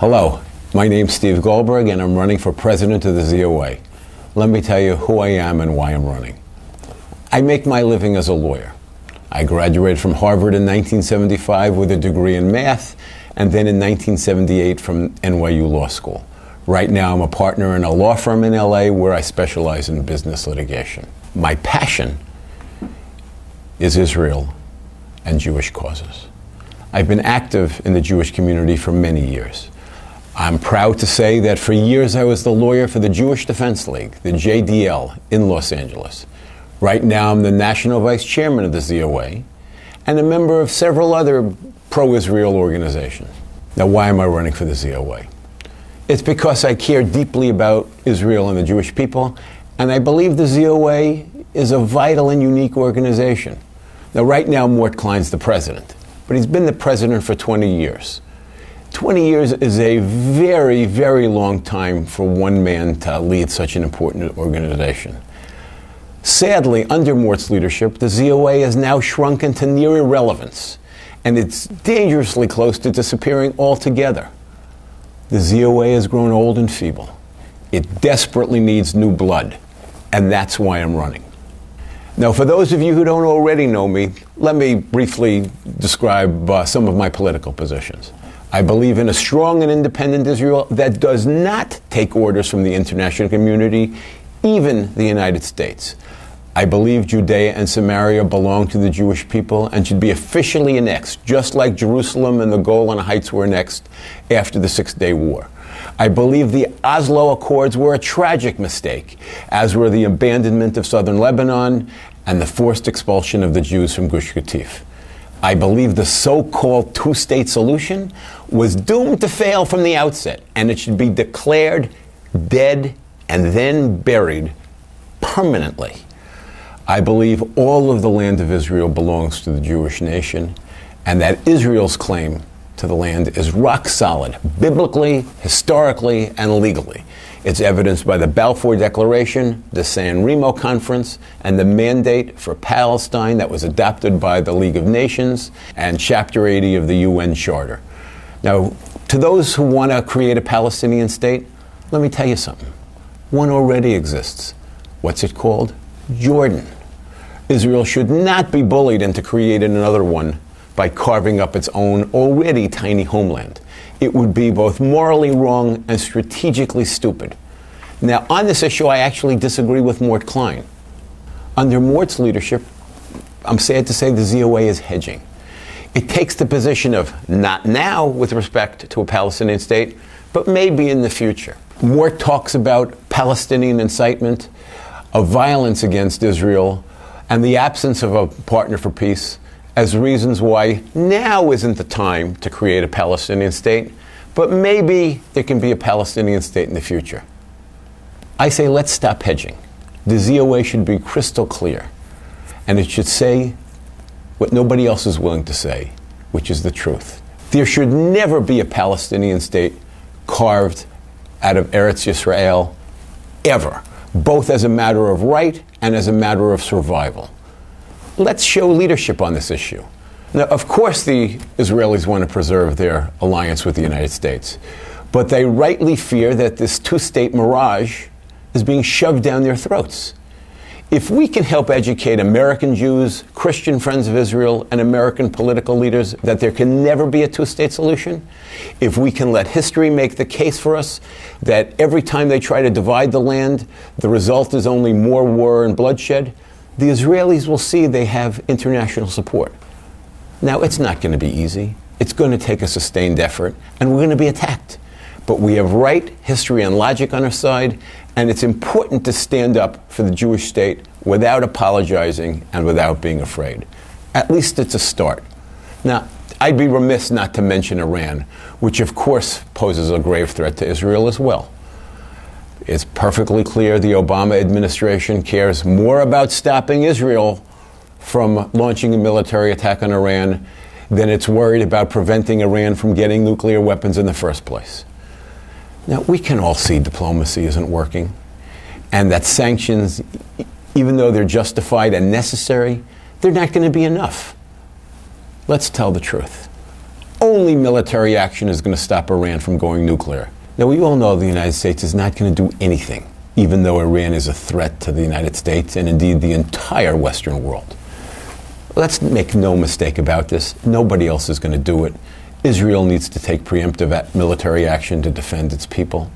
Hello, my name's Steve Goldberg and I'm running for president of the ZOA. Let me tell you who I am and why I'm running. I make my living as a lawyer. I graduated from Harvard in 1975 with a degree in math, and then in 1978 from NYU Law School. Right now I'm a partner in a law firm in LA where I specialize in business litigation. My passion is Israel and Jewish causes. I've been active in the Jewish community for many years. I'm proud to say that for years I was the lawyer for the Jewish Defense League, the JDL, in Los Angeles. Right now I'm the national vice chairman of the ZOA and a member of several other pro-Israel organizations. Now, why am I running for the ZOA? It's because I care deeply about Israel and the Jewish people, and I believe the ZOA is a vital and unique organization. Now, right now Mort Klein's the president, but he's been the president for 20 years. 20 years is a very, very long time for one man to lead such an important organization. Sadly, under Mort's leadership, the ZOA has now shrunken to near irrelevance, and it's dangerously close to disappearing altogether. The ZOA has grown old and feeble. It desperately needs new blood, and that's why I'm running. Now, for those of you who don't already know me, let me briefly describe some of my political positions. I believe in a strong and independent Israel that does not take orders from the international community, even the United States. I believe Judea and Samaria belong to the Jewish people and should be officially annexed, just like Jerusalem and the Golan Heights were annexed after the Six-Day War. I believe the Oslo Accords were a tragic mistake, as were the abandonment of southern Lebanon and the forced expulsion of the Jews from Gush Katif. I believe the so-called two-state solution was doomed to fail from the outset, and it should be declared dead and then buried permanently. I believe all of the land of Israel belongs to the Jewish nation, and that Israel's claim to the land is rock solid, biblically, historically, and legally. It's evidenced by the Balfour Declaration, the San Remo Conference, and the mandate for Palestine that was adopted by the League of Nations, and Chapter 80 of the UN Charter. Now, to those who want to create a Palestinian state, let me tell you something. One already exists. What's it called? Jordan. Israel should not be bullied into creating another one by carving up its own already tiny homeland. It would be both morally wrong and strategically stupid. Now, on this issue, I actually disagree with Mort Klein. Under Mort's leadership, I'm sad to say the ZOA is hedging. It takes the position of not now with respect to a Palestinian state, but maybe in the future. Mort talks about Palestinian incitement, of violence against Israel, and the absence of a partner for peace as reasons why now isn't the time to create a Palestinian state, but maybe there can be a Palestinian state in the future. I say let's stop hedging. The ZOA should be crystal clear, and it should say what nobody else is willing to say, which is the truth. There should never be a Palestinian state carved out of Eretz Yisrael, ever, both as a matter of right and as a matter of survival. Let's show leadership on this issue. Now, of course, the Israelis want to preserve their alliance with the United States, but they rightly fear that this two-state mirage is being shoved down their throats. If we can help educate American Jews, Christian friends of Israel, and American political leaders that there can never be a two-state solution, if we can let history make the case for us that every time they try to divide the land, the result is only more war and bloodshed, the Israelis will see they have international support. Now, it's not going to be easy. It's going to take a sustained effort, and we're going to be attacked. But we have right, history, and logic on our side, and it's important to stand up for the Jewish state without apologizing and without being afraid. At least it's a start. Now, I'd be remiss not to mention Iran, which of course poses a grave threat to Israel as well. It's perfectly clear the Obama administration cares more about stopping Israel from launching a military attack on Iran than it's worried about preventing Iran from getting nuclear weapons in the first place. Now, we can all see diplomacy isn't working, and that sanctions, even though they're justified and necessary, they're not going to be enough. Let's tell the truth. Only military action is going to stop Iran from going nuclear. Now, we all know the United States is not going to do anything, even though Iran is a threat to the United States and indeed the entire Western world. Let's make no mistake about this. Nobody else is going to do it. Israel needs to take preemptive military action to defend its people.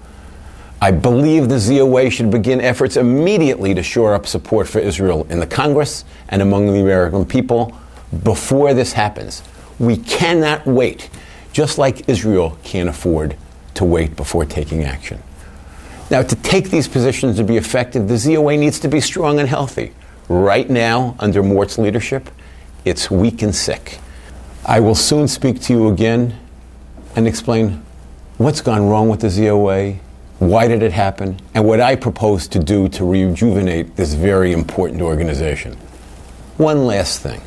I believe the ZOA should begin efforts immediately to shore up support for Israel in the Congress and among the American people before this happens. We cannot wait, just like Israel can't afford to wait before taking action. Now, to take these positions to be effective, the ZOA needs to be strong and healthy. Right now, under Mort's leadership, it's weak and sick. I will soon speak to you again and explain what's gone wrong with the ZOA, why did it happen, and what I propose to do to rejuvenate this very important organization. One last thing.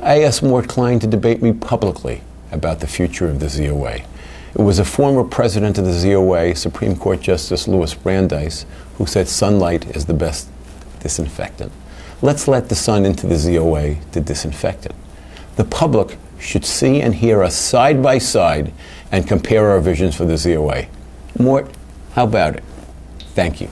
I asked Mort Klein to debate me publicly about the future of the ZOA. It was a former president of the ZOA, Supreme Court Justice Louis Brandeis, who said sunlight is the best disinfectant. Let's let the sun into the ZOA to disinfect it. The public should see and hear us side by side and compare our visions for the ZOA. Mort, how about it? Thank you.